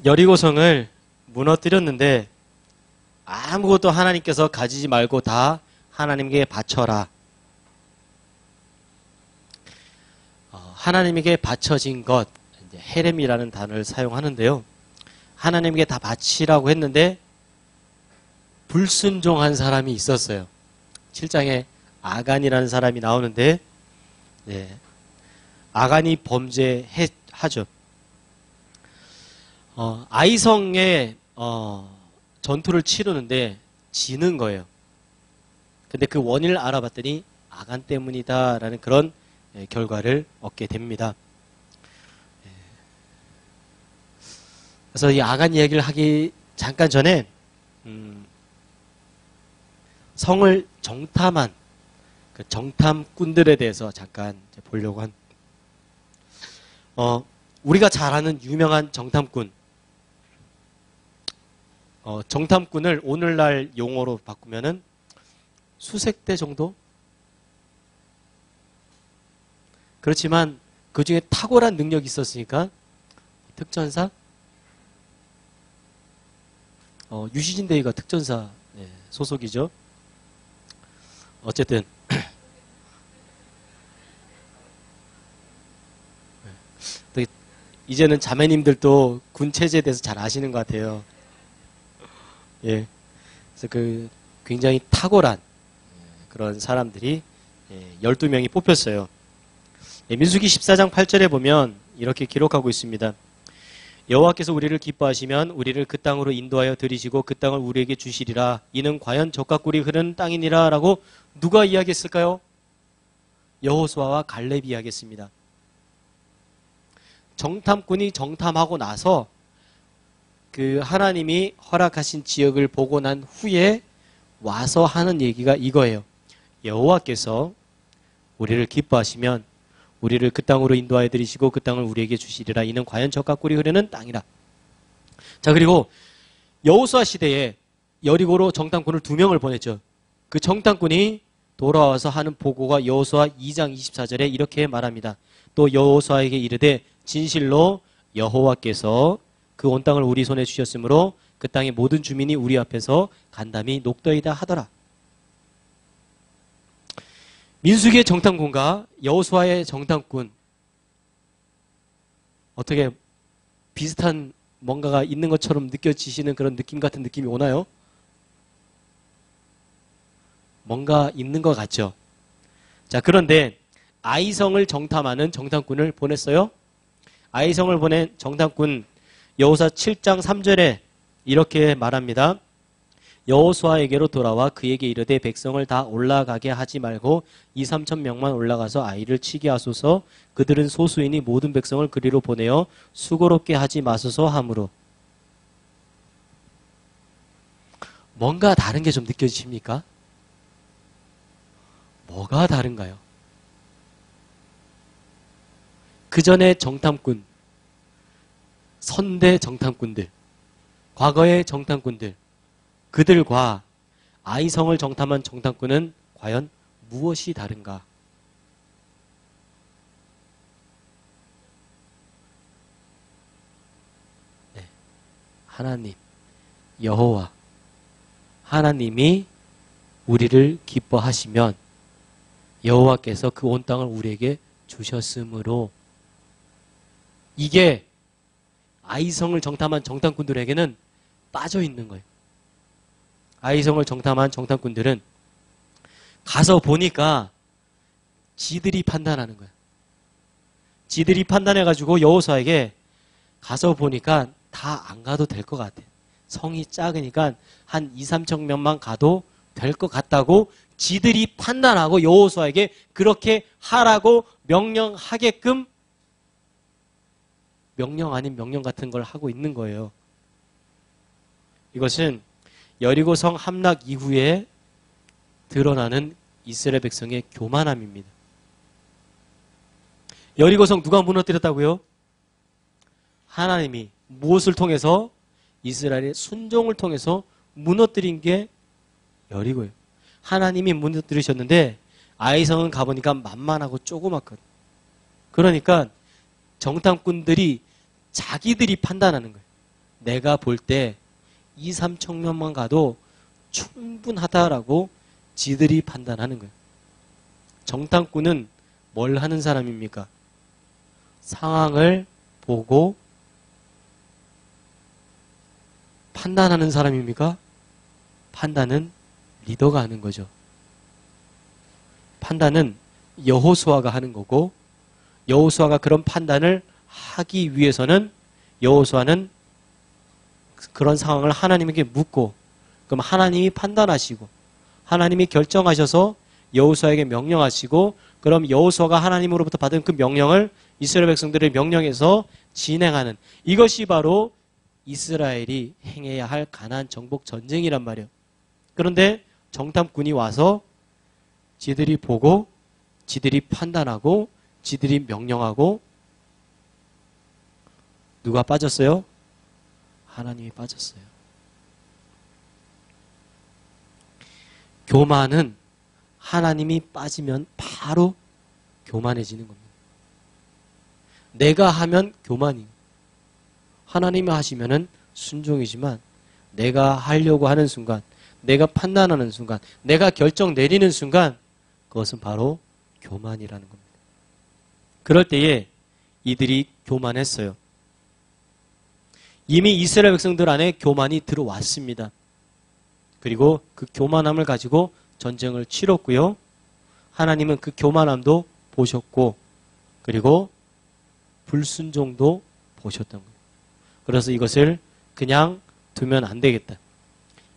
여리고성을 무너뜨렸는데 아무것도 하나님께서 가지지 말고 다 하나님께 바쳐라. 하나님에게 바쳐진 것, 이제 헤렘이라는 단어를 사용하는데요. 하나님에게 다 바치라고 했는데 불순종한 사람이 있었어요. 7장에 아간이라는 사람이 나오는데, 네, 아간이 범죄하죠. 아이성에 전투를 치르는데 지는 거예요. 근데 그 원인을 알아봤더니 아간 때문이다라는 그런 결과를 얻게 됩니다. 그래서 이 아간 이야기를 하기 잠깐 전에 성을 정탐한 그 정탐꾼들에 대해서 잠깐 보려고 우리가 잘 아는 유명한 정탐꾼, 정탐꾼을 오늘날 용어로 바꾸면은 수색대 정도? 그렇지만 그 중에 탁월한 능력이 있었으니까 특전사? 유시진 대위가 특전사 소속이죠. 어쨌든 이제는 자매님들도 군 체제에 대해서 잘 아시는 것 같아요. 예, 그래서 그 굉장히 탁월한 그런 사람들이 12명이 뽑혔어요. 민수기 14장 8절에 보면 이렇게 기록하고 있습니다. 여호와께서 우리를 기뻐하시면 우리를 그 땅으로 인도하여 들이시고 그 땅을 우리에게 주시리라. 이는 과연 젖과 꿀이 흐르는 땅이니라 라고 누가 이야기했을까요? 여호수아와 갈렙이 이야기했습니다. 정탐꾼이 정탐하고 나서 그 하나님이 허락하신 지역을 보고 난 후에 와서 하는 얘기가 이거예요. 여호와께서 우리를 기뻐하시면 우리를 그 땅으로 인도하여 들이시고 그 땅을 우리에게 주시리라. 이는 과연 젖과 꿀이 흐르는 땅이라. 자, 그리고 여호수아 시대에 여리고로 정탐꾼을 2명을 보냈죠. 그 정탐꾼이 돌아와서 하는 보고가 여호수아 2장 24절에 이렇게 말합니다. 또 여호수아에게 이르되 진실로 여호와께서 그 온 땅을 우리 손에 주셨으므로 그 땅의 모든 주민이 우리 앞에서 간담이 녹더이다 하더라. 민수기의 정탐꾼과 여호수아의 정탐꾼, 어떻게 비슷한 뭔가가 있는 것처럼 느껴지시는 그런 느낌 같은 느낌이 오나요? 뭔가 있는 것 같죠? 자, 그런데 아이성을 정탐하는 정탐꾼을 보냈어요. 아이성을 보낸 정탐꾼 여호수아 7장 3절에 이렇게 말합니다. 여호수아에게로 돌아와 그에게 이르되 백성을 다 올라가게 하지 말고 2~3천 명만 올라가서 아이를 치게 하소서. 그들은 소수이니 모든 백성을 그리로 보내어 수고롭게 하지 마소서 하므로. 뭔가 다른 게 좀 느껴지십니까? 뭐가 다른가요? 그 전에 정탐꾼, 선대 정탐꾼들, 과거의 정탐꾼들, 그들과 아이성을 정탐한 정탐꾼은 과연 무엇이 다른가? 네, 하나님, 여호와, 하나님이 우리를 기뻐하시면 여호와께서 그 온 땅을 우리에게 주셨으므로, 이게 아이성을 정탐한 정탐꾼들에게는 빠져 있는 거예요. 아이성을 정탐한 정탐꾼들은 가서 보니까 지들이 판단하는 거예요. 지들이 판단해가지고 여호수아에게 가서 보니까 다 안 가도 될 것 같아. 성이 작으니까 한 2~3천 명만 가도 될 것 같다고 지들이 판단하고 여호수아에게 그렇게 하라고 명령하게끔 명령 아닌 명령 같은 걸 하고 있는 거예요. 이것은 여리고성 함락 이후에 드러나는 이스라엘 백성의 교만함입니다. 여리고성 누가 무너뜨렸다고요? 하나님이 무엇을 통해서? 이스라엘의 순종을 통해서 무너뜨린 게 여리고예요. 하나님이 무너뜨리셨는데 아이성은 가보니까 만만하고 조그맣거든. 그러니까 정탐꾼들이 자기들이 판단하는 거예요. 내가 볼 때 2, 3청년만 가도 충분하다라고 지들이 판단하는 거예요. 정탐꾼은 뭘 하는 사람입니까? 상황을 보고 판단하는 사람입니까? 판단은 리더가 하는 거죠. 판단은 여호수아가 하는 거고, 여호수아가 그런 판단을 하기 위해서는 여호수아는 그런 상황을 하나님에게 묻고, 그럼 하나님이 판단하시고 하나님이 결정하셔서 여호수아에게 명령하시고, 그럼 여호수아가 하나님으로부터 받은 그 명령을 이스라엘 백성들의 명령에서 진행하는, 이것이 바로 이스라엘이 행해야 할 가나안 정복 전쟁이란 말이에요. 그런데 정탐꾼이 와서 지들이 보고 지들이 판단하고 지들이 명령하고, 누가 빠졌어요? 하나님이 빠졌어요. 교만은 하나님이 빠지면 바로 교만해지는 겁니다. 내가 하면 교만이, 하나님이 하시면은 순종이지만 내가 하려고 하는 순간, 내가 판단하는 순간, 내가 결정 내리는 순간, 그것은 바로 교만이라는 겁니다. 그럴 때에 이들이 교만했어요. 이미 이스라엘 백성들 안에 교만이 들어왔습니다. 그리고 그 교만함을 가지고 전쟁을 치렀고요. 하나님은 그 교만함도 보셨고, 그리고 불순종도 보셨던 거예요. 그래서 이것을 그냥 두면 안 되겠다.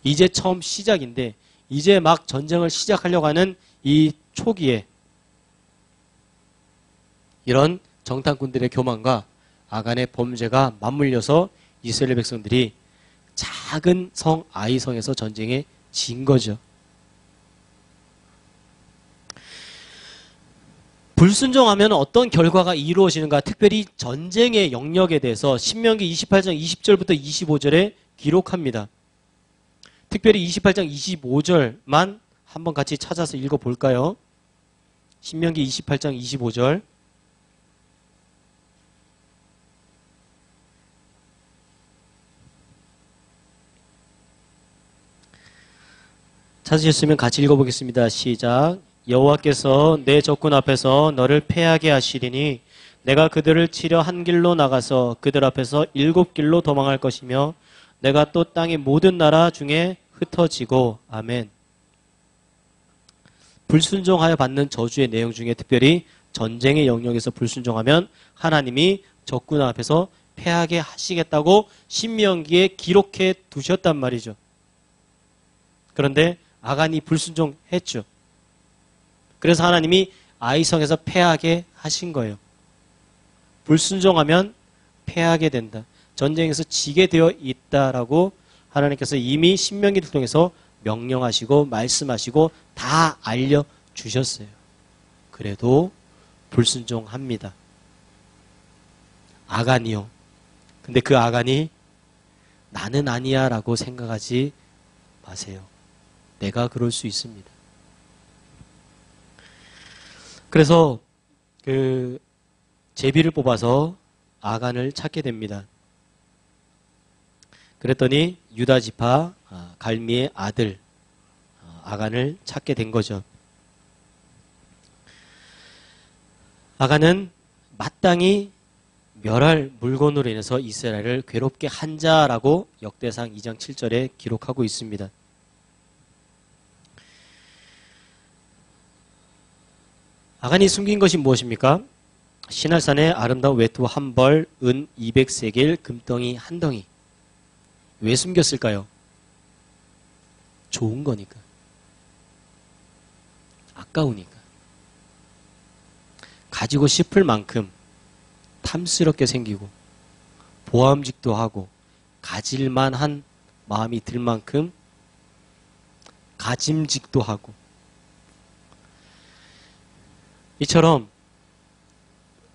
이제 처음 시작인데, 이제 막 전쟁을 시작하려고 하는 이 초기에 이런 정탐꾼들의 교만과 아간의 범죄가 맞물려서 이스라엘 백성들이 작은 성 아이성에서 전쟁에 진 거죠. 불순종하면 어떤 결과가 이루어지는가, 특별히 전쟁의 영역에 대해서 신명기 28장 20절부터 25절에 기록합니다. 특별히 28장 25절만 한번 같이 찾아서 읽어볼까요? 신명기 28장 25절. 찾으셨으면 같이 읽어보겠습니다. 시작. 여호와께서 내 적군 앞에서 너를 패하게 하시리니 내가 그들을 치려 한 길로 나가서 그들 앞에서 7길로 도망할 것이며 내가 또 땅의 모든 나라 중에 흩어지고. 아멘. 불순종하여 받는 저주의 내용 중에 특별히 전쟁의 영역에서 불순종하면 하나님이 적군 앞에서 패하게 하시겠다고 신명기에 기록해 두셨단 말이죠. 그런데 아간이 불순종했죠. 그래서 하나님이 아이성에서 패하게 하신 거예요. 불순종하면 패하게 된다. 전쟁에서 지게 되어 있다라고 하나님께서 이미 신명기를 통해서 명령하시고 말씀하시고 다 알려주셨어요. 그래도 불순종합니다. 아간이요. 근데 그 아간이 나는 아니야 라고 생각하지 마세요. 내가 그럴 수 있습니다. 그래서 그 제비를 뽑아서 아간을 찾게 됩니다. 그랬더니 유다 지파 갈미의 아들 아간을 찾게 된 거죠. 아간은 마땅히 멸할 물건으로 인해서 이스라엘을 괴롭게 한 자라고 역대상 2장 7절에 기록하고 있습니다. 아간이 숨긴 것이 무엇입니까? 시날산의 아름다운 외투 한 벌, 은 200세겔, 금덩이 한 덩이. 왜 숨겼을까요? 좋은 거니까. 아까우니까. 가지고 싶을 만큼 탐스럽게 생기고 보암직도 하고 가질만한 마음이 들 만큼 가짐직도 하고, 이처럼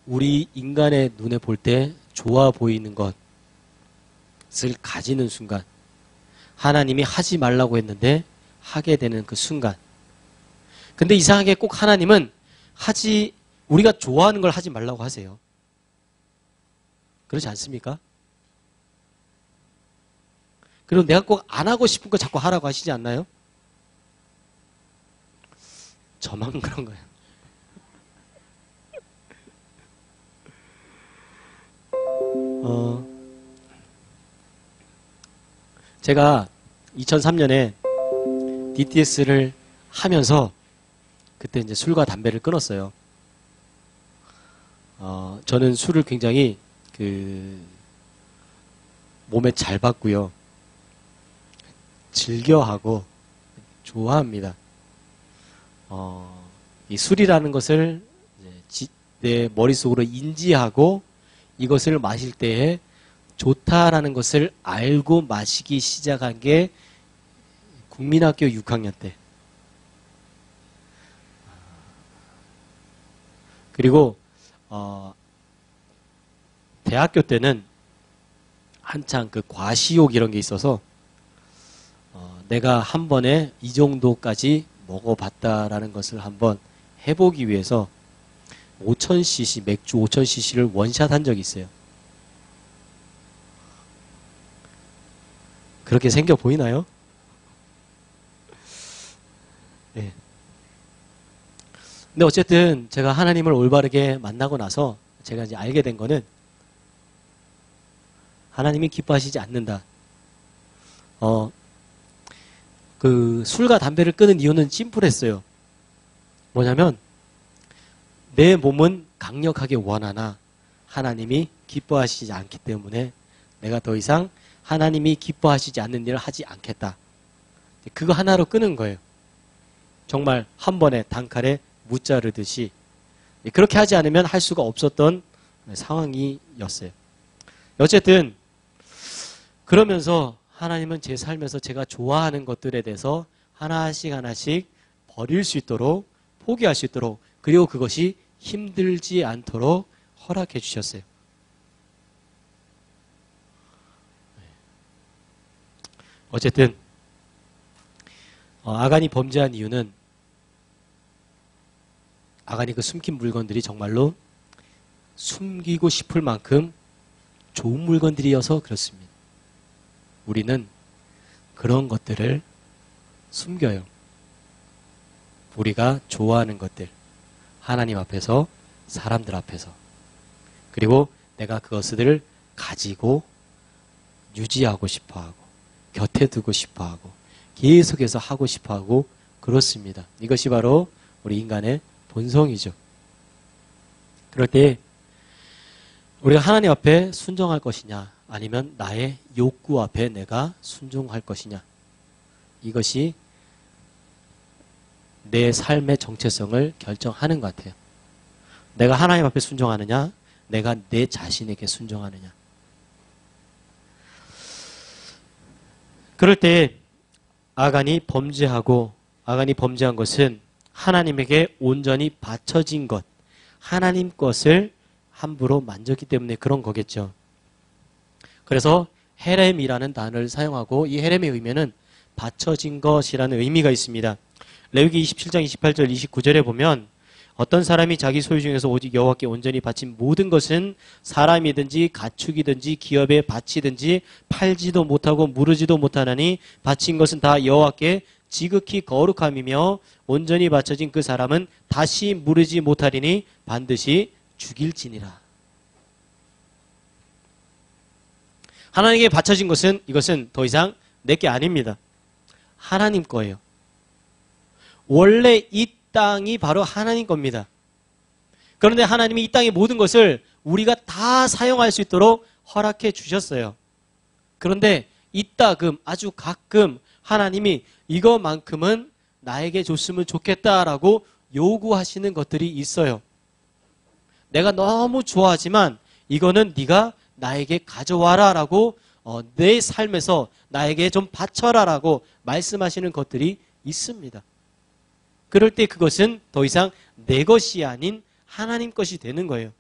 우리 인간의 눈에 볼 때 좋아 보이는 것을 가지는 순간, 하나님이 하지 말라고 했는데 하게 되는 그 순간. 근데 이상하게 꼭 하나님은 우리가 좋아하는 걸 하지 말라고 하세요. 그렇지 않습니까? 그리고 내가 꼭 안 하고 싶은 거 자꾸 하라고 하시지 않나요? 저만 그런 거예요. 제가 2003년에 DTS를 하면서 그때 이제 술과 담배를 끊었어요. 저는 술을 굉장히 몸에 잘 받고요. 즐겨하고 좋아합니다. 이 술이라는 것을 내 머릿속으로 인지하고 이것을 마실 때에 좋다라는 것을 알고 마시기 시작한 게 국민학교 6학년 때. 그리고 대학교 때는 한창 그 과시욕 이런 게 있어서 내가 한 번에 이 정도까지 먹어봤다라는 것을 한번 해보기 위해서 5000cc 맥주 5000cc를 원샷 한 적이 있어요. 그렇게 생겨 보이나요? 네. 근데 어쨌든 제가 하나님을 올바르게 만나고 나서 제가 이제 알게 된 거는 하나님이 기뻐하시지 않는다. 그 술과 담배를 끊은 이유는 심플했어요. 뭐냐면 내 몸은 강력하게 원하나 하나님이 기뻐하시지 않기 때문에 내가 더 이상 하나님이 기뻐하시지 않는 일을 하지 않겠다. 그거 하나로 끊은 거예요. 정말 한 번에 단칼에 무자르듯이 그렇게 하지 않으면 할 수가 없었던 상황이었어요. 어쨌든 그러면서 하나님은 제 삶에서 제가 좋아하는 것들에 대해서 하나씩 하나씩 버릴 수 있도록 포기할 수 있도록 그리고 그것이 힘들지 않도록 허락해 주셨어요. 어쨌든 아간이 범죄한 이유는 아간이 그 숨긴 물건들이 정말로 숨기고 싶을 만큼 좋은 물건들이어서 그렇습니다. 우리는 그런 것들을 숨겨요. 우리가 좋아하는 것들, 하나님 앞에서, 사람들 앞에서. 그리고 내가 그것들을 가지고 유지하고 싶어하고 곁에 두고 싶어하고 계속해서 하고 싶어하고 그렇습니다. 이것이 바로 우리 인간의 본성이죠. 그럴 때 우리가 하나님 앞에 순종할 것이냐 아니면 나의 욕구 앞에 내가 순종할 것이냐 이것이 내 삶의 정체성을 결정하는 것 같아요. 내가 하나님 앞에 순종하느냐 내가 내 자신에게 순종하느냐. 그럴 때 아간이 범죄한 것은 하나님에게 온전히 바쳐진 것, 하나님 것을 함부로 만졌기 때문에 그런 거겠죠. 그래서 헤렘이라는 단어를 사용하고 이 헤렘의 의미는 바쳐진 것이라는 의미가 있습니다. 레위기 27장 28절 29절에 보면 어떤 사람이 자기 소유 중에서 오직 여호와께 온전히 바친 모든 것은 사람이든지 가축이든지 기업에 바치든지 팔지도 못하고 무르지도 못하나니 바친 것은 다 여호와께 지극히 거룩함이며 온전히 바쳐진 그 사람은 다시 무르지 못하리니 반드시 죽일지니라. 하나님께 바쳐진 것은 이것은 더 이상 내게 아닙니다. 하나님 거예요. 원래 이 땅이 바로 하나님 겁니다. 그런데 하나님이 이 땅의 모든 것을 우리가 다 사용할 수 있도록 허락해 주셨어요. 그런데 이따금 아주 가끔 하나님이 이거만큼은 나에게 줬으면 좋겠다라고 요구하시는 것들이 있어요. 내가 너무 좋아하지만 이거는 네가 나에게 가져와라 라고 내 삶에서 나에게 좀 바쳐라 라고 말씀하시는 것들이 있습니다. 그럴 때 그것은 더 이상 내 것이 아닌 하나님 것이 되는 거예요.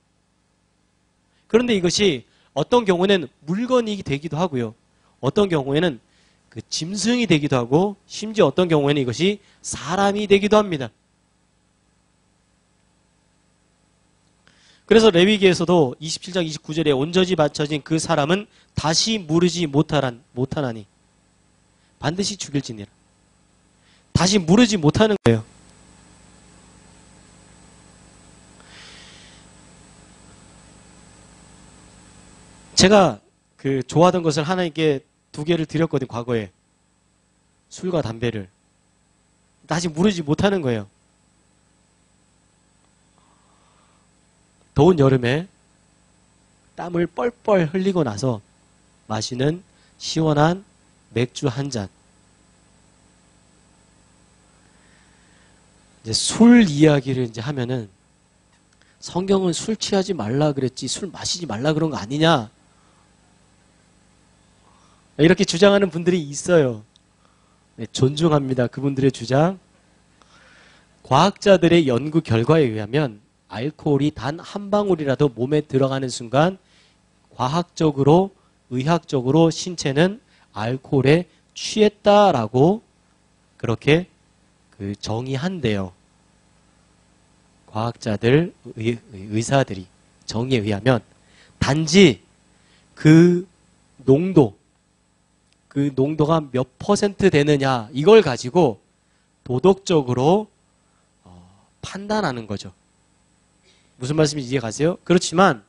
그런데 이것이 어떤 경우에는 물건이 되기도 하고요. 어떤 경우에는 그 짐승이 되기도 하고 심지어 어떤 경우에는 이것이 사람이 되기도 합니다. 그래서 레위기에서도 27장 29절에 온전히 바쳐진 그 사람은 다시 무르지 못하나니 반드시 죽일지니라. 다시 무르지 못하는 거예요. 제가 좋아하던 것을 하나님께 2개를 드렸거든요, 과거에. 술과 담배를. 다시 무르지 못하는 거예요. 더운 여름에 땀을 뻘뻘 흘리고 나서 마시는 시원한 맥주 한 잔. 이제 술 이야기를 이제 하면은 성경은 술 취하지 말라 그랬지 술 마시지 말라 그런 거 아니냐? 이렇게 주장하는 분들이 있어요. 네, 존중합니다. 그분들의 주장. 과학자들의 연구 결과에 의하면 알코올이 단 한 방울이라도 몸에 들어가는 순간 과학적으로, 의학적으로 신체는 알코올에 취했다라고 그렇게 정의한대요. 과학자들, 의사들이 정의에 의하면 단지 그 농도가 몇 퍼센트 되느냐 이걸 가지고 도덕적으로 판단하는 거죠. 무슨 말씀인지 이해가세요? 그렇지만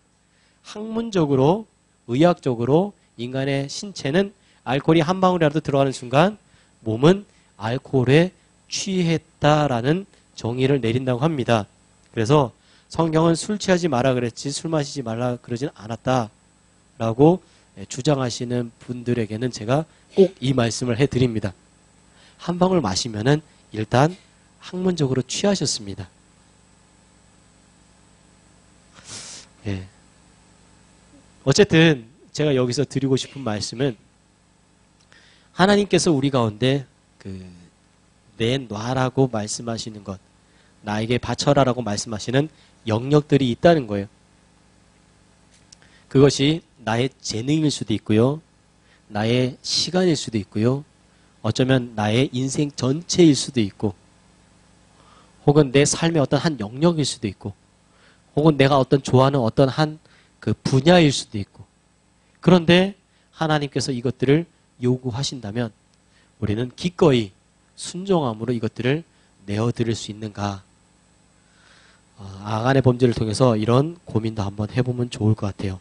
학문적으로, 의학적으로 인간의 신체는 알코올이 한 방울이라도 들어가는 순간 몸은 알코올에 취했다라는 정의를 내린다고 합니다. 그래서 성경은 술 취하지 마라 그랬지 술 마시지 말라 그러진 않았다라고 주장하시는 분들에게는 제가 꼭 이 말씀을 해드립니다. 한 방울 마시면은 일단 학문적으로 취하셨습니다. 예. 어쨌든 제가 여기서 드리고 싶은 말씀은 하나님께서 우리 가운데 내놔라고 말씀하시는 것, 나에게 바쳐라라고 말씀하시는 영역들이 있다는 거예요. 그것이 나의 재능일 수도 있고요. 나의 시간일 수도 있고요. 어쩌면 나의 인생 전체일 수도 있고 혹은 내 삶의 어떤 한 영역일 수도 있고 혹은 내가 좋아하는 어떤 한 분야일 수도 있고 그런데 하나님께서 이것들을 요구하신다면 우리는 기꺼이 순종함으로 이것들을 내어드릴 수 있는가? 아간의 범죄를 통해서 이런 고민도 한번 해보면 좋을 것 같아요.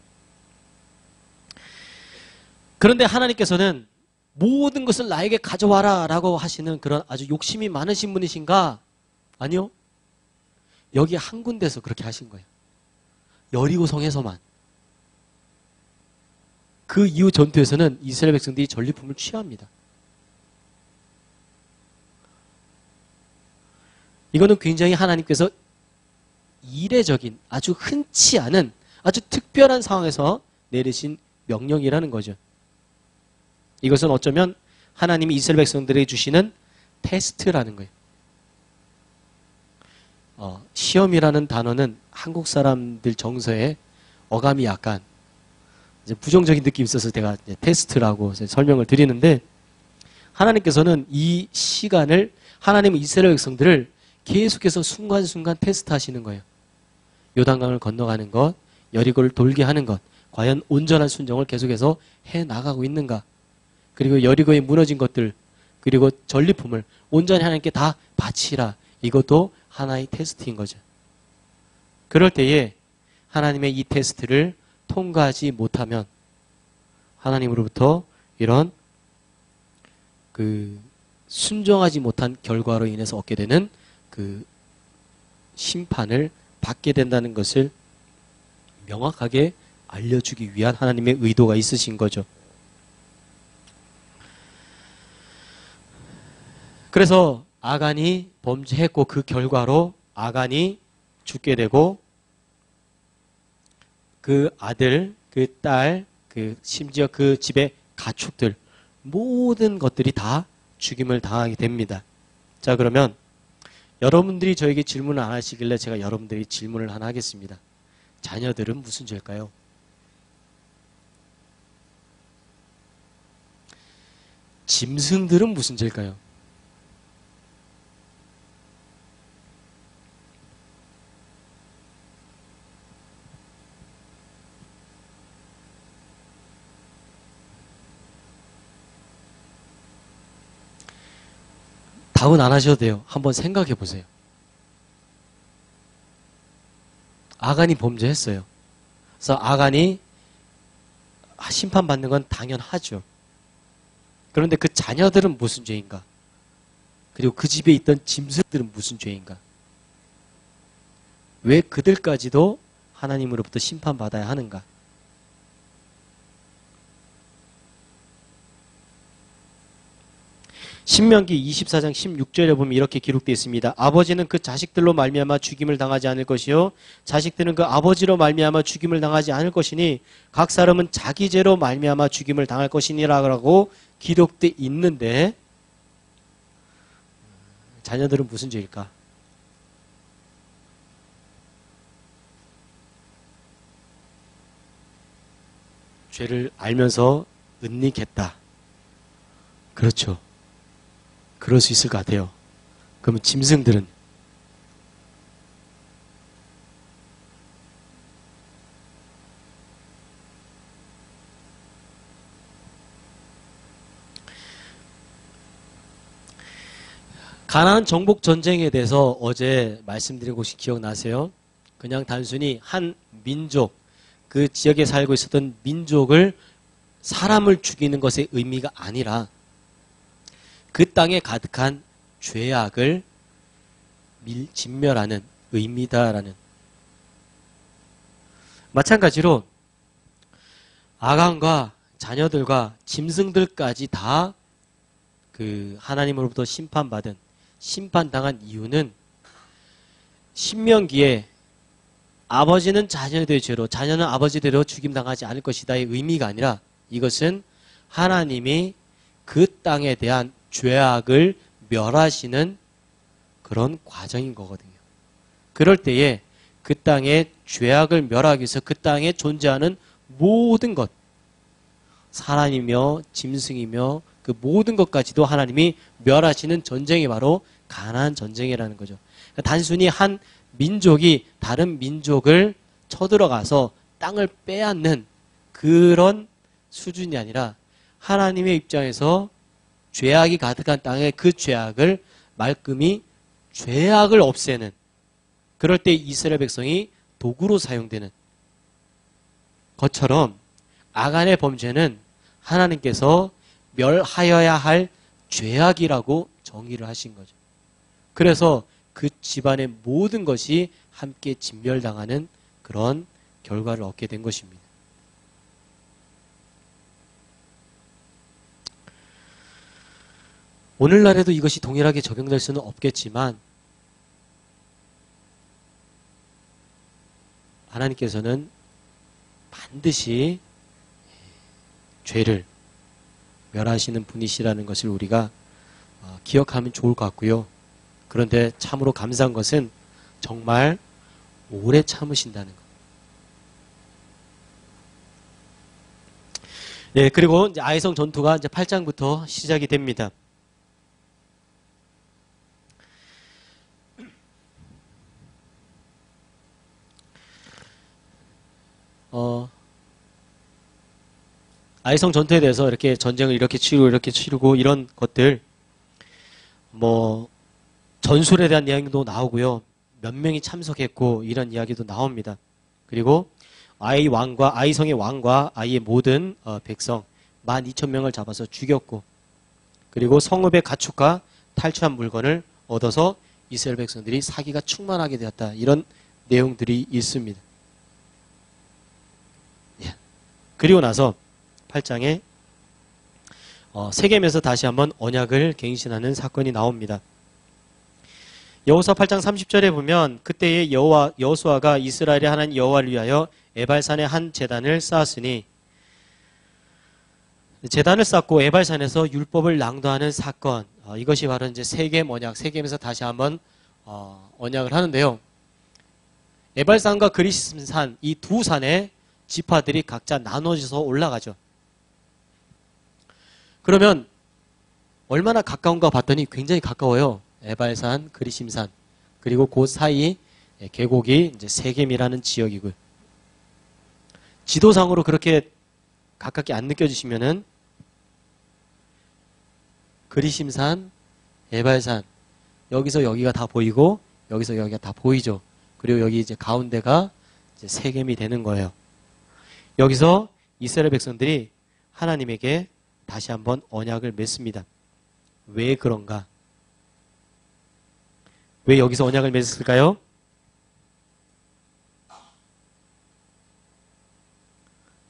그런데 하나님께서는 모든 것을 나에게 가져와라 라고 하시는 그런 아주 욕심이 많으신 분이신가? 아니요. 여기 한 군데서 그렇게 하신 거예요. 여리고성에서만. 그 이후 전투에서는 이스라엘 백성들이 전리품을 취합니다. 이거는 굉장히 하나님께서 이례적인 아주 흔치 않은 아주 특별한 상황에서 내리신 명령이라는 거죠. 이것은 어쩌면 하나님이 이스라엘 백성들에게 주시는 테스트라는 거예요. 시험이라는 단어는 한국 사람들 정서에 어감이 약간 이제 부정적인 느낌이 있어서 제가 테스트라고 설명을 드리는데 하나님께서는 이 시간을 하나님은 이스라엘 백성들을 계속해서 순간순간 테스트하시는 거예요. 요단강을 건너가는 것, 여리고를 돌게 하는 것, 과연 온전한 순종을 계속해서 해나가고 있는가. 그리고 여리고에 무너진 것들, 그리고 전리품을 온전히 하나님께 다 바치라. 이것도 하나의 테스트인 거죠. 그럴 때에 하나님의 이 테스트를 통과하지 못하면 하나님으로부터 이런 순종하지 못한 결과로 인해서 얻게 되는 심판을 받게 된다는 것을 명확하게 알려주기 위한 하나님의 의도가 있으신 거죠. 그래서 아간이 범죄했고 그 결과로 아간이 죽게 되고 그 아들, 그 딸, 심지어 그 집의 가축들 모든 것들이 다 죽임을 당하게 됩니다. 자, 그러면 여러분들이 저에게 질문을 안 하시길래 제가 여러분들이 질문을 하나 하겠습니다. 자녀들은 무슨 죄일까요? 짐승들은 무슨 죄일까요? 답은 안 하셔도 돼요. 한번 생각해 보세요. 아간이 범죄했어요. 그래서 아간이 심판받는 건 당연하죠. 그런데 그 자녀들은 무슨 죄인가? 그리고 그 집에 있던 짐승들은 무슨 죄인가? 왜 그들까지도 하나님으로부터 심판받아야 하는가? 신명기 24장 16절에 보면 이렇게 기록되어 있습니다. 아버지는 그 자식들로 말미암아 죽임을 당하지 않을 것이요 자식들은 그 아버지로 말미암아 죽임을 당하지 않을 것이니 각 사람은 자기 죄로 말미암아 죽임을 당할 것이니라고 기록되어 있는데 자녀들은 무슨 죄일까? 죄를 알면서 은닉했다. 그렇죠. 그럴 수 있을 것 같아요. 그러면 짐승들은 가나안 정복 전쟁에 대해서 어제 말씀드린 것이 기억나세요? 그냥 단순히 한 민족, 그 지역에 살고 있었던 민족을 사람을 죽이는 것의 의미가 아니라 그 땅에 가득한 죄악을 진멸하는 의미다라는. 마찬가지로 아간과 자녀들과 짐승들까지 다 그 하나님으로부터 심판당한 이유는 신명기에 아버지는 자녀들의 죄로 자녀는 아버지대로 죽임당하지 않을 것이다의 의미가 아니라 이것은 하나님이 그 땅에 대한 죄악을 멸하시는 그런 과정인 거거든요. 그럴 때에 그 땅의 죄악을 멸하기 위해서 그 땅에 존재하는 모든 것, 사람이며 짐승이며 그 모든 것까지도 하나님이 멸하시는 전쟁이 바로 가나안 전쟁이라는 거죠. 그러니까 단순히 한 민족이 다른 민족을 쳐들어가서 땅을 빼앗는 그런 수준이 아니라 하나님의 입장에서 죄악이 가득한 땅에 그 죄악을 말끔히 죄악을 없애는, 그럴 때 이스라엘 백성이 도구로 사용되는 것처럼 아간의 범죄는 하나님께서 멸하여야 할 죄악이라고 정의를 하신 거죠. 그래서 그 집안의 모든 것이 함께 진멸당하는 그런 결과를 얻게 된 것입니다. 오늘날에도 이것이 동일하게 적용될 수는 없겠지만 하나님께서는 반드시 죄를 멸하시는 분이시라는 것을 우리가 기억하면 좋을 것 같고요. 그런데 참으로 감사한 것은 정말 오래 참으신다는 것. 예, 그리고 이제 아이성 전투가 이제 8장부터 시작이 됩니다. 아이성 전투에 대해서 이렇게 전쟁을 이렇게 치르고 이런 것들, 뭐 전술에 대한 이야기도 나오고요. 몇 명이 참석했고 이런 이야기도 나옵니다. 그리고 아이성의 왕과 아이의 모든 백성 12,000명을 잡아서 죽였고, 그리고 성읍의 가축과 탈취한 물건을 얻어서 이스라엘 백성들이 사기가 충만하게 되었다. 이런 내용들이 있습니다. 예. 그리고 나서 8장에 세겜에서 다시 한번 언약을 갱신하는 사건이 나옵니다. 여호수아 8장 30절에 보면 그때의 여호수아가 이스라엘의 하나님 여호와를 위하여 에발산에 한 제단을 쌓았으니, 제단을 쌓고 에발산에서 율법을 낭독하는 사건, 이것이 바로 이제 세겜 언약, 세겜에서 다시 한번 언약을 하는데요. 에발산과 그리심산 이 두 산에 지파들이 각자 나눠져서 올라가죠. 그러면 얼마나 가까운가 봤더니 굉장히 가까워요. 에발산, 그리심산, 그리고 그 사이 계곡이 이제 세겜이라는 지역이고요. 지도상으로 그렇게 가깝게 안 느껴지시면은 그리심산, 에발산. 여기서 여기가 다 보이고 여기서 여기가 다 보이죠. 그리고 여기 이제 가운데가 이제 세겜이 되는 거예요. 여기서 이스라엘 백성들이 하나님에게 다시 한번 언약을 맺습니다. 왜 그런가? 왜 여기서 언약을 맺었을까요?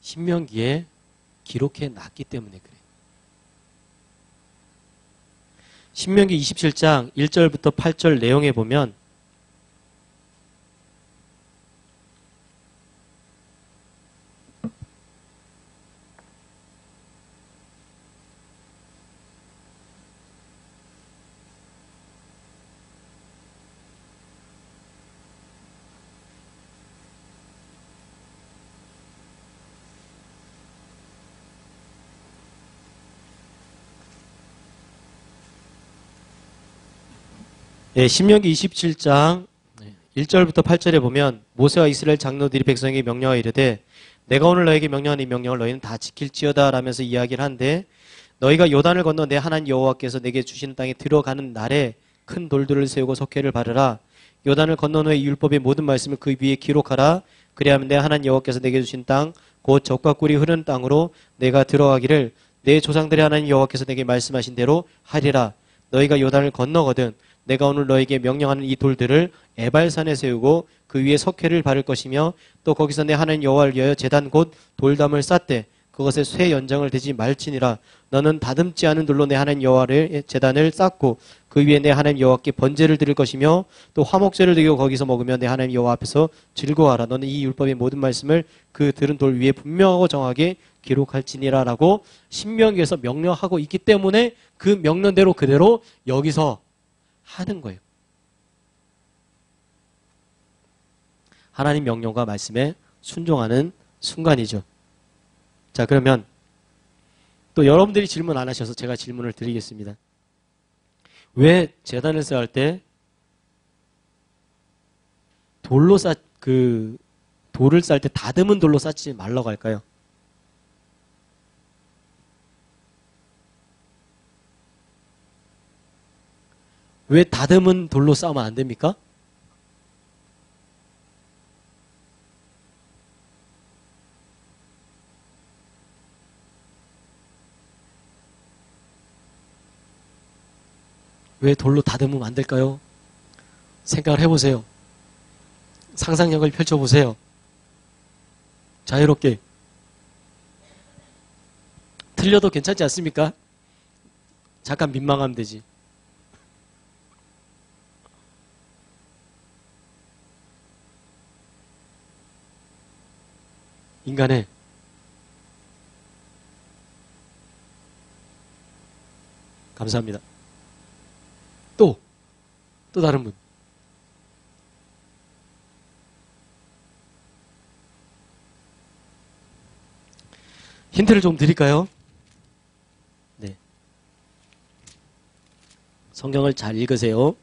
신명기에 기록해 놨기 때문에 그래요. 신명기 27장 1절부터 8절 내용에 보면 신명기 27장 1절부터 8절에 보면 모세와 이스라엘 장로들이 백성에게 명령하여 이르되 내가 오늘 너에게 명령한 이 명령을 너희는 다 지킬지어다 라면서 이야기를 하는데 너희가 요단을 건너 내 하나님 여호와께서 내게 주시는 땅에 들어가는 날에 큰 돌들을 세우고 석회를 바르라. 요단을 건넌 후에 율법의 모든 말씀을 그 위에 기록하라. 그리하면 내 하나님 여호와께서 내게 주신 땅 곧 젖과 꿀이 흐르는 땅으로 내가 들어가기를 내 조상들의 하나님 여호와께서 내게 말씀하신 대로 하리라. 너희가 요단을 건너거든 내가 오늘 너에게 명령하는 이 돌들을 에발산에 세우고 그 위에 석회를 바를 것이며 또 거기서 내 하나님 여호와를 위하여 제단 곧 돌담을 쌓되 그것에 쇠 연장을 대지 말지니라. 너는 다듬지 않은 돌로 내 하나님 여호와를 제단을 쌓고 그 위에 내 하나님 여호와께 번제를 드릴 것이며 또 화목제를 드리고 거기서 먹으며 내 하나님 여호와 앞에서 즐거워하라. 너는 이 율법의 모든 말씀을 그 들은 돌 위에 분명하고 정하게 기록할지니라 라고 신명기에서 명령하고 있기 때문에 그 명령대로 그대로 여기서 하는 거예요. 하나님 명령과 말씀에 순종하는 순간이죠. 자, 그러면 또 여러분들이 질문 안 하셔서 제가 질문을 드리겠습니다. 왜 제단을 쌓을 때 돌로 돌을 쌓을 때 다듬은 돌로 쌓지 말라고 할까요? 왜 다듬은 돌로 쌓으면 안 됩니까? 왜 돌로 다듬으면 안 될까요? 생각을 해보세요. 상상력을 펼쳐보세요. 자유롭게. 틀려도 괜찮지 않습니까? 잠깐 민망하면 되지. 인간의 감사합니다. 또 다른 분. 힌트를 좀 드릴까요? 네. 성경을 잘 읽으세요.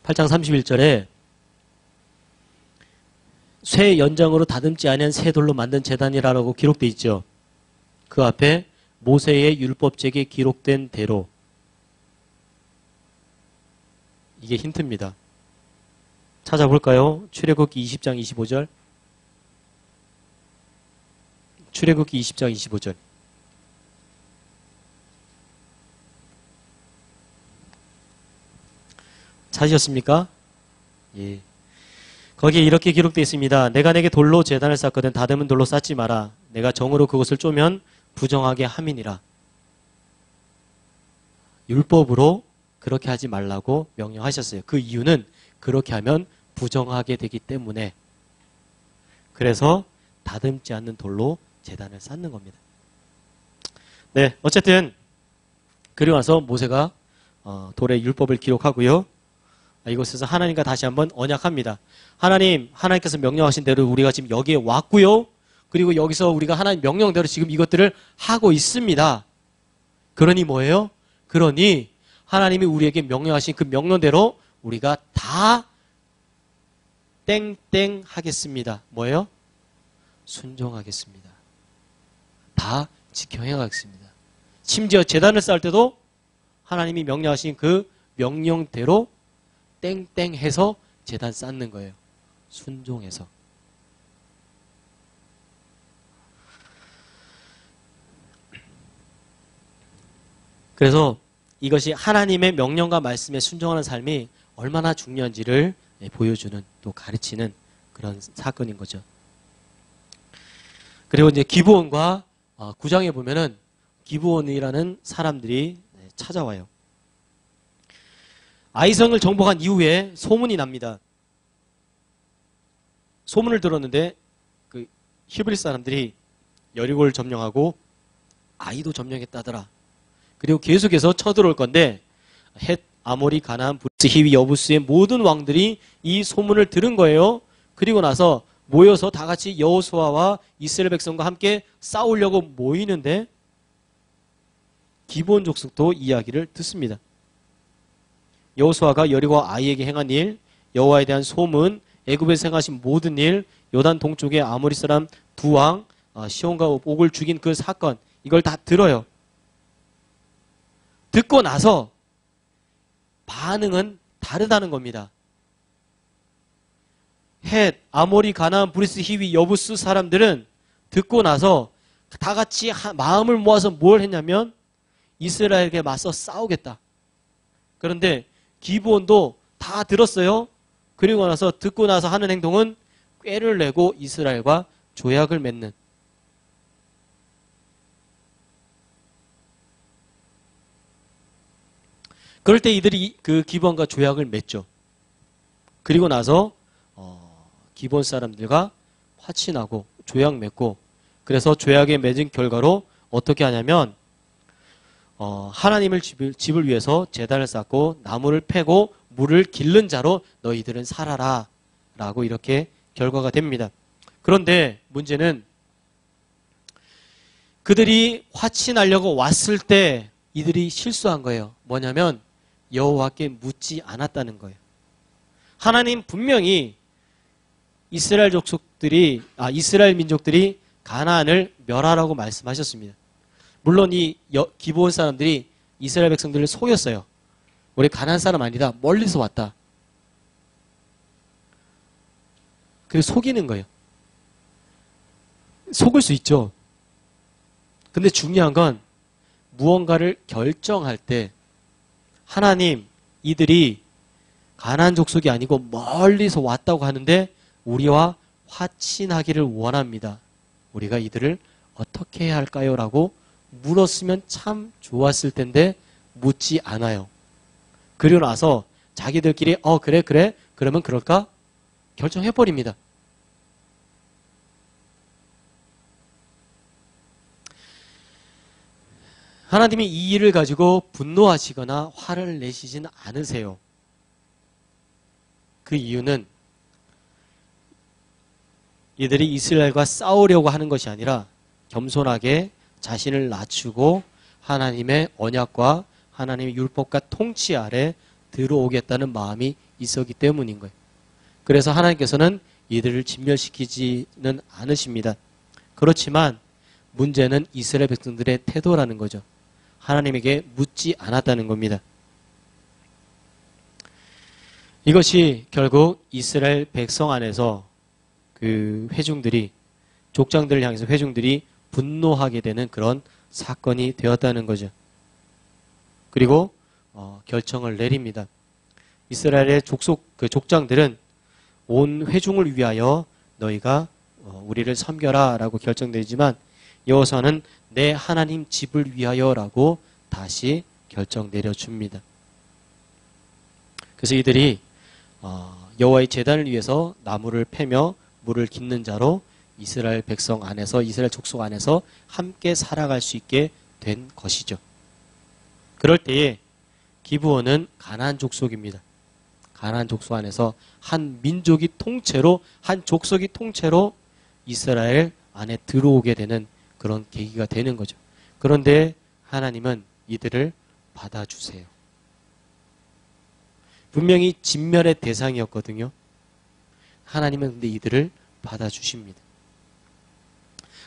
8장 31절에 쇠 연장으로 다듬지 아니한 새 돌로 만든 제단이라고 기록되어 있죠. 그 앞에 모세의 율법책에 기록된 대로 이게 힌트입니다. 찾아볼까요? 출애굽기 20장 25절. 출애굽기 20장 25절. 찾으셨습니까? 예. 거기에 이렇게 기록되어 있습니다. 내가 내게 돌로 제단을 쌓거든 다듬은 돌로 쌓지 마라. 내가 정으로 그것을 쪼면 부정하게 함이니라. 율법으로 그렇게 하지 말라고 명령하셨어요. 그 이유는 그렇게 하면 부정하게 되기 때문에. 그래서 다듬지 않는 돌로 제단을 쌓는 겁니다. 네, 어쨌든 그리고 나서 모세가 돌의 율법을 기록하고요. 이곳에서 하나님과 다시 한번 언약합니다. 하나님께서 명령하신 대로 우리가 지금 여기에 왔고요. 그리고 여기서 우리가 하나님 명령대로 지금 이것들을 하고 있습니다. 그러니 뭐예요? 그러니 하나님이 우리에게 명령하신 그 명령대로 우리가 다 땡땡 하겠습니다. 뭐예요? 순종하겠습니다. 다 지켜 행하겠습니다. 심지어 제단을 쌓을 때도 하나님이 명령하신 그 명령대로 땡땡해서 제단 쌓는 거예요. 순종해서. 그래서 이것이 하나님의 명령과 말씀에 순종하는 삶이 얼마나 중요한지를 보여주는, 또 가르치는 그런 사건인 거죠. 그리고 이제 기브온과 구장에 보면은 기브온이라는 사람들이 찾아와요. 아이성을 정복한 이후에 소문이 납니다. 소문을 들었는데 그 히브리 사람들이 여리고를 점령하고 아이도 점령했다더라. 그리고 계속해서 쳐들어올 건데 헷, 아모리, 가나안, 브리스, 히위, 여부스의 모든 왕들이 이 소문을 들은 거예요. 그리고 나서 모여서 다 같이 여호수아와 이스라엘 백성과 함께 싸우려고 모이는데 기브온 족속도 이야기를 듣습니다. 여호수아가 여리고와 아이에게 행한 일, 여호와에 대한 소문, 애굽에서 행하신 모든 일, 요단 동쪽의 아모리 사람 두 왕 시온과 옥을 죽인 그 사건, 이걸 다 들어요. 듣고 나서 반응은 다르다는 겁니다. 헷, 아모리, 가나안, 브리스, 히위, 여부스 사람들은 듣고 나서 다 같이 마음을 모아서 뭘 했냐면 이스라엘에게 맞서 싸우겠다. 그런데 기브온도 다 들었어요. 그리고 나서 듣고 나서 하는 행동은 꾀를 내고 이스라엘과 조약을 맺는. 그럴 때 이들이 그 기브온과 조약을 맺죠. 그리고 나서 기브온 사람들과 화친하고 조약 맺고, 그래서 조약에 맺은 결과로 어떻게 하냐면 하나님을 집을 위해서 제단을 쌓고 나무를 패고 물을 기른 자로 너희들은 살아라 라고 이렇게 결과가 됩니다. 그런데 문제는 그들이 화친하려고 왔을 때 이들이 실수한 거예요. 뭐냐면 여호와께 묻지 않았다는 거예요. 하나님 분명히 이스라엘 민족들이 가나안을 멸하라고 말씀하셨습니다. 물론 이 기브온 사람들이 이스라엘 백성들을 속였어요. 우리 가나안 사람 아니다. 멀리서 왔다. 그래서 속이는 거예요. 속을 수 있죠. 근데 중요한 건 무언가를 결정할 때 하나님, 이들이 가나안 족속이 아니고 멀리서 왔다고 하는데 우리와 화친하기를 원합니다. 우리가 이들을 어떻게 해야 할까요? 라고 물었으면 참 좋았을 텐데 묻지 않아요. 그리고 나서 자기들끼리 그래 그러면 그럴까? 결정해버립니다. 하나님이 이 일을 가지고 분노하시거나 화를 내시진 않으세요. 그 이유는 이들이 이스라엘과 싸우려고 하는 것이 아니라 겸손하게 자신을 낮추고 하나님의 언약과 하나님의 율법과 통치 아래 들어오겠다는 마음이 있었기 때문인 거예요. 그래서 하나님께서는 이들을 진멸시키지는 않으십니다. 그렇지만 문제는 이스라엘 백성들의 태도라는 거죠. 하나님에게 묻지 않았다는 겁니다. 이것이 결국 이스라엘 백성 안에서 그 회중들이, 족장들을 향해서 회중들이 분노하게 되는 그런 사건이 되었다는 거죠. 그리고 결정을 내립니다. 이스라엘의 족장들은 온 회중을 위하여 너희가 우리를 섬겨라 라고 결정되지만 여호수아는 내 하나님 집을 위하여 라고 다시 결정 내려줍니다. 그래서 이들이 여호와의 제단을 위해서 나무를 패며 물을 깃는 자로 이스라엘 백성 안에서, 이스라엘 족속 안에서 함께 살아갈 수 있게 된 것이죠. 그럴 때에 기브온은 가나안 족속입니다. 가나안 족속 안에서 한 민족이 통째로, 한 족속이 통째로 이스라엘 안에 들어오게 되는 그런 계기가 되는 거죠. 그런데 하나님은 이들을 받아주세요. 분명히 진멸의 대상이었거든요. 하나님은 근데 이들을 받아주십니다.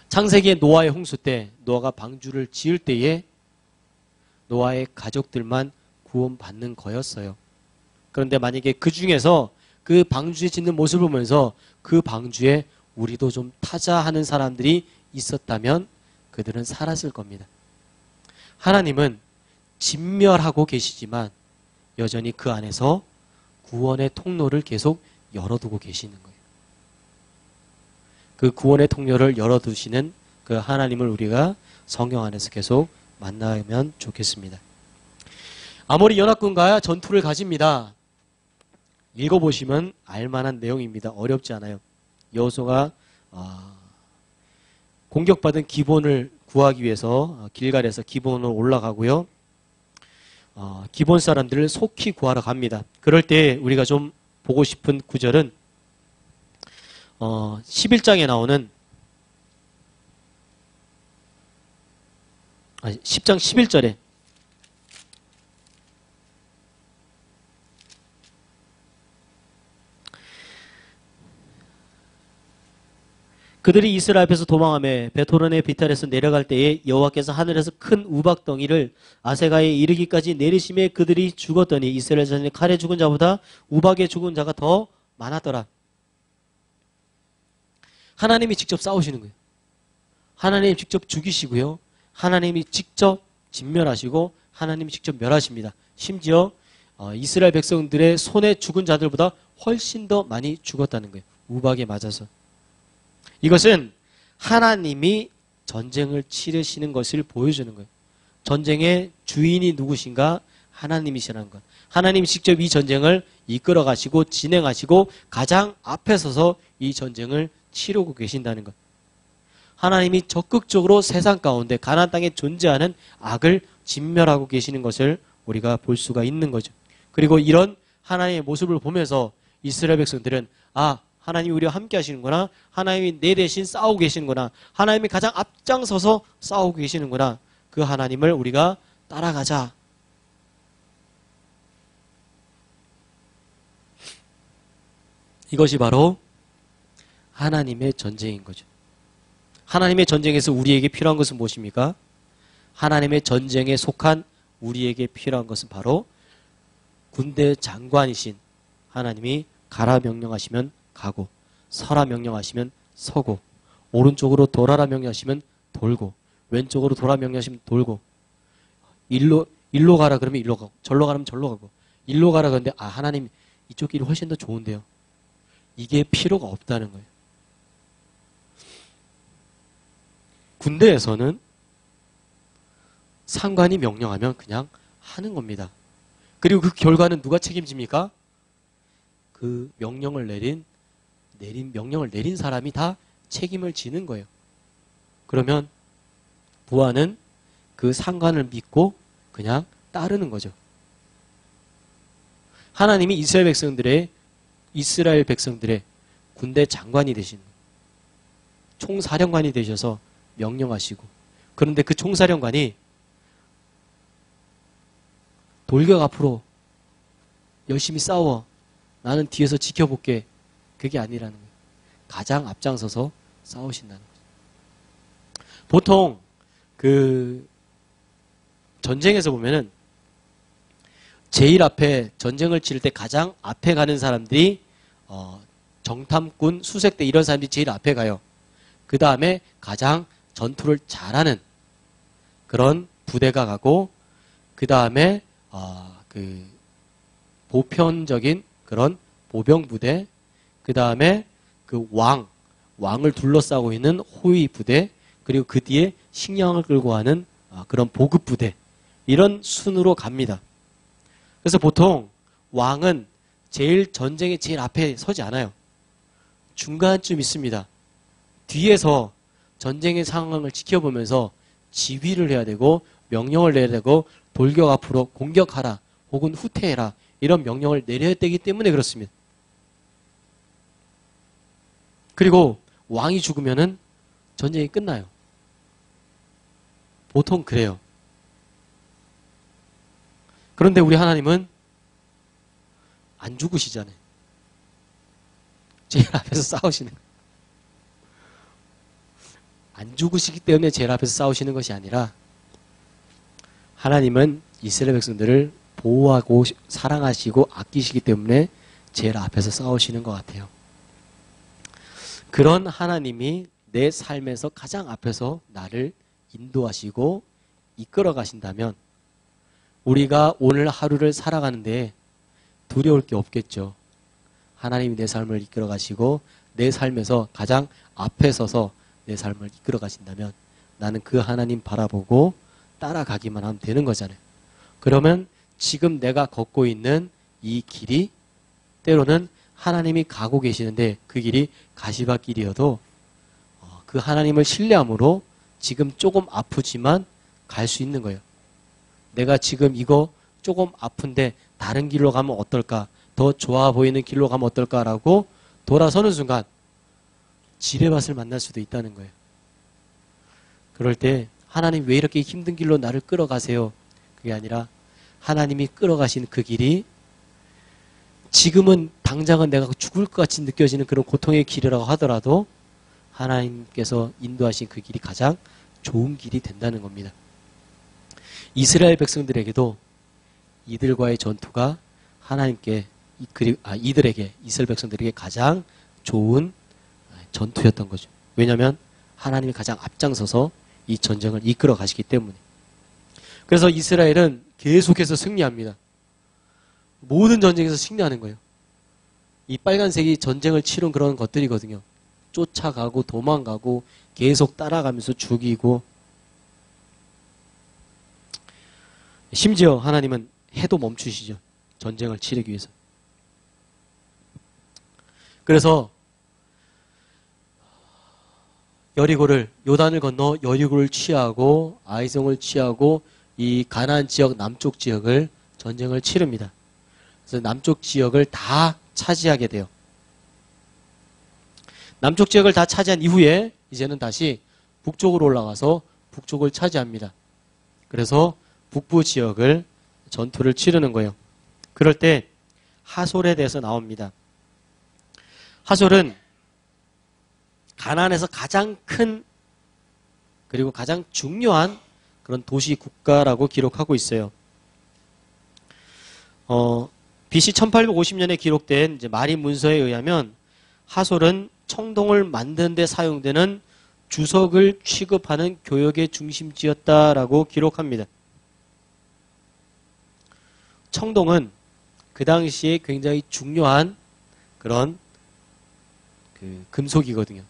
창세기의 노아의 홍수 때, 노아가 방주를 지을 때에 노아의 가족들만 구원받는 거였어요. 그런데 만약에 그 중에서 그 방주에 짓는 모습을 보면서 그 방주에 우리도 좀 타자 하는 사람들이 있었다면 그들은 살았을 겁니다. 하나님은 진멸하고 계시지만 여전히 그 안에서 구원의 통로를 계속 열어두고 계시는 거예요. 그 구원의 통로를 열어두시는 그 하나님을 우리가 성경 안에서 계속 만나면 좋겠습니다. 아모리 연합군과 전투를 가집니다. 읽어보시면 알만한 내용입니다. 어렵지 않아요. 여호수아가 공격받은 기본을 구하기 위해서 길갈에서 기본으로 올라가고요. 기본 사람들을 속히 구하러 갑니다. 그럴 때 우리가 좀 보고 싶은 구절은 11장에 나오는 10장 11절에 그들이 이스라엘 앞에서 도망하며 베토론의 비탈에서 내려갈 때에 여호와께서 하늘에서 큰 우박덩이를 아세가에 이르기까지 내리심에 그들이 죽었더니 이스라엘 자손이 칼에 죽은 자보다 우박에 죽은 자가 더 많았더라. 하나님이 직접 싸우시는 거예요. 하나님이 직접 죽이시고요. 하나님이 직접 진멸하시고 하나님이 직접 멸하십니다. 심지어 이스라엘 백성들의 손에 죽은 자들보다 훨씬 더 많이 죽었다는 거예요. 우박에 맞아서. 이것은 하나님이 전쟁을 치르시는 것을 보여주는 거예요. 전쟁의 주인이 누구신가? 하나님이시라는 것. 하나님이 직접 이 전쟁을 이끌어 가시고 진행하시고 가장 앞에 서서 이 전쟁을 치르고 계신다는 것. 하나님이 적극적으로 세상 가운데 가나안 땅에 존재하는 악을 진멸하고 계시는 것을 우리가 볼 수가 있는 거죠. 그리고 이런 하나님의 모습을 보면서 이스라엘 백성들은 하나님이 우리와 함께 하시는구나. 하나님이 내 대신 싸우고 계시는구나. 하나님이 가장 앞장서서 싸우고 계시는구나. 그 하나님을 우리가 따라가자. 이것이 바로 하나님의 전쟁인 거죠. 하나님의 전쟁에서 우리에게 필요한 것은 무엇입니까? 하나님의 전쟁에 속한 우리에게 필요한 것은 바로 군대 장관이신 하나님이 가라 명령하시면 가고 서라 명령하시면 서고 오른쪽으로 돌아라 명령하시면 돌고 왼쪽으로 돌아 명령하시면 돌고 일로 가라 그러면 일로 가고 절로 가라면 절로 가고 일로 가라 그러는데 하나님 이쪽 길이 훨씬 더 좋은데요. 이게 필요가 없다는 거예요. 군대에서는 상관이 명령하면 그냥 하는 겁니다. 그리고 그 결과는 누가 책임집니까? 그 명령을 내린 사람이 다 책임을 지는 거예요. 그러면 부하는 그 상관을 믿고 그냥 따르는 거죠. 하나님이 이스라엘 백성들의 군대 장관이 되신 총사령관이 되셔서 명령하시고 그런데 그 총사령관이 돌격 앞으로 열심히 싸워 나는 뒤에서 지켜볼게 그게 아니라는 거예요. 가장 앞장서서 싸우신다는 거죠. 보통 그 전쟁에서 보면은 제일 앞에 전쟁을 치를 때 가장 앞에 가는 사람들이 정탐꾼, 수색대 이런 사람들이 제일 앞에 가요. 그 다음에 가장 전투를 잘하는 그런 부대가 가고 그 다음에 그 보편적인 그런 보병 부대 그 다음에 그 왕을 둘러싸고 있는 호위 부대 그리고 그 뒤에 식량을 끌고 가는 그런 보급 부대 이런 순으로 갑니다. 그래서 보통 왕은 전쟁의 제일 앞에 서지 않아요. 중간쯤 있습니다. 뒤에서 전쟁의 상황을 지켜보면서 지휘를 해야 되고 명령을 내야 되고 돌격 앞으로 공격하라 혹은 후퇴해라 이런 명령을 내려야 되기 때문에 그렇습니다. 그리고 왕이 죽으면은 전쟁이 끝나요. 보통 그래요. 그런데 우리 하나님은 안 죽으시잖아요. 제일 앞에서 싸우시는 거예요. 안 죽으시기 때문에 제일 앞에서 싸우시는 것이 아니라 하나님은 이스라엘 백성들을 보호하고 사랑하시고 아끼시기 때문에 제일 앞에서 싸우시는 것 같아요. 그런 하나님이 내 삶에서 가장 앞에서 나를 인도하시고 이끌어 가신다면 우리가 오늘 하루를 살아가는데 두려울 게 없겠죠. 하나님이 내 삶을 이끌어 가시고 내 삶에서 가장 앞에 서서 내 삶을 이끌어 가신다면 나는 그 하나님 바라보고 따라가기만 하면 되는 거잖아요. 그러면 지금 내가 걷고 있는 이 길이 때로는 하나님이 가고 계시는데 그 길이 가시밭길이어도 그 하나님을 신뢰함으로 지금 조금 아프지만 갈 수 있는 거예요. 내가 지금 이거 조금 아픈데 다른 길로 가면 어떨까? 더 좋아 보이는 길로 가면 어떨까라고 돌아서는 순간 지뢰밭을 만날 수도 있다는 거예요. 그럴 때 하나님 왜 이렇게 힘든 길로 나를 끌어가세요? 그게 아니라 하나님이 끌어가신 그 길이 지금은 당장은 내가 죽을 것 같이 느껴지는 그런 고통의 길이라고 하더라도 하나님께서 인도하신 그 길이 가장 좋은 길이 된다는 겁니다. 이스라엘 백성들에게도 이들과의 전투가 하나님께 이들에게 이스라엘 백성들에게 가장 좋은 전투였던 거죠. 왜냐하면 하나님이 가장 앞장서서 이 전쟁을 이끌어 가시기 때문에. 그래서 이스라엘은 계속해서 승리합니다. 모든 전쟁에서 승리하는 거예요. 이 빨간색이 전쟁을 치른 그런 것들이거든요. 쫓아가고 도망가고 계속 따라가면서 죽이고, 심지어 하나님은 해도 멈추시죠. 전쟁을 치르기 위해서. 그래서 요단을 건너 여리고를 취하고 아이성을 취하고 이 가나안 지역 남쪽 지역을 전쟁을 치릅니다. 그래서 남쪽 지역을 다 차지하게 돼요. 남쪽 지역을 다 차지한 이후에 이제는 다시 북쪽으로 올라가서 북쪽을 차지합니다. 그래서 북부 지역을 전투를 치르는 거예요. 그럴 때 하솔에 대해서 나옵니다. 하솔은 가나안에서 가장 큰 그리고 가장 중요한 그런 도시 국가라고 기록하고 있어요. BC 1850년에 기록된 이제 마리 문서에 의하면 하솔은 청동을 만드는 데 사용되는 주석을 취급하는 교역의 중심지였다라고 기록합니다. 청동은 그 당시에 굉장히 중요한 그런 금속이거든요.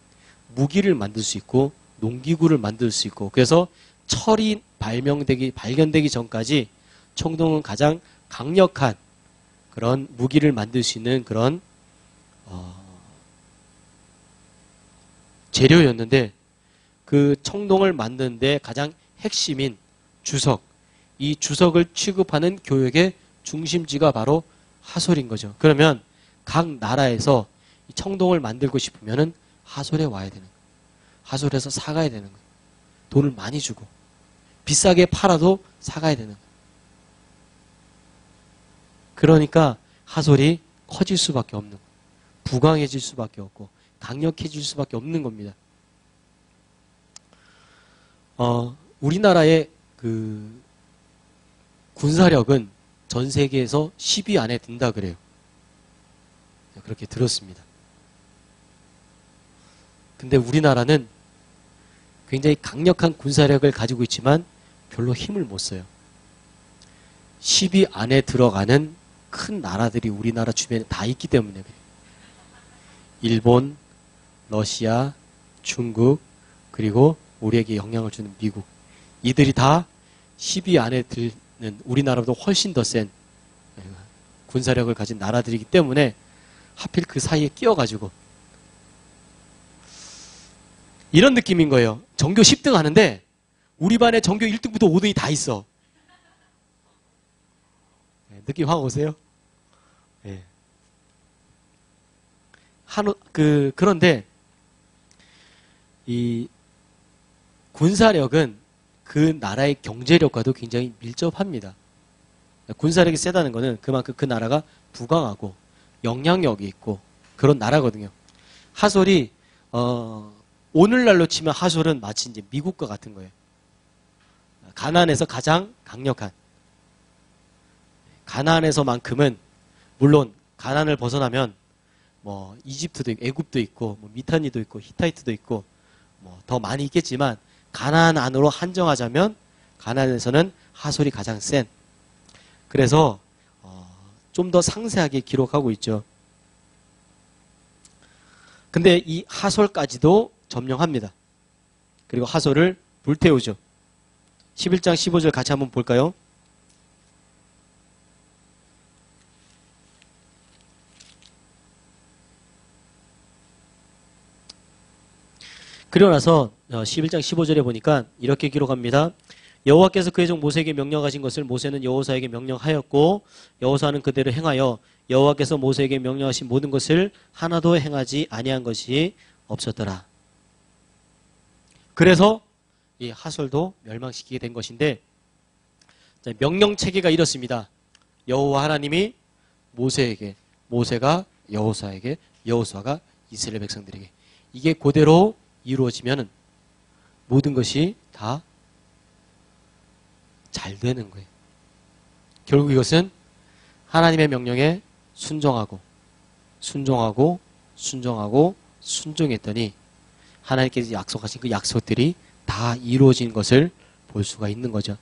무기를 만들 수 있고 농기구를 만들 수 있고, 그래서 철이 발견되기 전까지 청동은 가장 강력한 그런 무기를 만들 수 있는 그런 재료였는데, 그 청동을 만드는데 가장 핵심인 주석, 이 주석을 취급하는 교역의 중심지가 바로 하솔인 거죠. 그러면 각 나라에서 이 청동을 만들고 싶으면은 하솔에 와야 되는 거예요. 하솔에서 사가야 되는 거예요. 돈을 많이 주고 비싸게 팔아도 사가야 되는 거예요. 그러니까 하솔이 커질 수밖에 없는 거예요. 부강해질 수밖에 없고 강력해질 수밖에 없는 겁니다. 우리나라의 그 군사력은 전 세계에서 10위 안에 든다 그래요. 그렇게 들었습니다. 근데 우리나라는 굉장히 강력한 군사력을 가지고 있지만 별로 힘을 못 써요. 10위 안에 들어가는 큰 나라들이 우리나라 주변에 다 있기 때문에 그래요. 일본, 러시아, 중국, 그리고 우리에게 영향을 주는 미국. 이들이 다 10위 안에 드는 우리나라보다 훨씬 더 센 군사력을 가진 나라들이기 때문에 하필 그 사이에 끼어가지고 이런 느낌인 거예요. 전교 10등 하는데 우리 반에 전교 1등부터 5등이 다 있어. 느낌 확 오세요? 네. 그런데 이 군사력은 그 나라의 경제력과도 굉장히 밀접합니다. 군사력이 세다는 것은 그만큼 그 나라가 부강하고 영향력이 있고 그런 나라거든요. 하솔이 오늘날로 치면 하솔은 마치 이제 미국과 같은 거예요. 가나안에서 가장 강력한, 가나안에서만큼은 물론 가나안을 벗어나면 뭐 이집트도 있고 애굽도 있고 뭐 미타니도 있고 히타이트도 있고 뭐 더 많이 있겠지만 가나안 안으로 한정하자면 가나안에서는 하솔이 가장 센. 그래서 좀 더 상세하게 기록하고 있죠. 근데 이 하솔까지도 점령합니다. 그리고 하솔을 불태우죠. 11장 15절 같이 한번 볼까요? 그리고 나서 11장 15절에 보니까 이렇게 기록합니다. 여호와께서 그의 종 모세에게 명령하신 것을 모세는 여호사에게 명령하였고 여호사는 그대로 행하여 여호와께서 모세에게 명령하신 모든 것을 하나도 행하지 아니한 것이 없었더라. 그래서 이 하솔도 멸망시키게 된 것인데, 명령 체계가 이렇습니다. 여호와 하나님이 모세에게, 모세가 여호사에게, 여호사가 이스라엘 백성들에게, 이게 그대로 이루어지면 모든 것이 다 잘 되는 거예요. 결국 이것은 하나님의 명령에 순종하고 순종했더니 하나님께서 약속하신 그 약속들이 다 이루어진 것을 볼 수가 있는 거죠.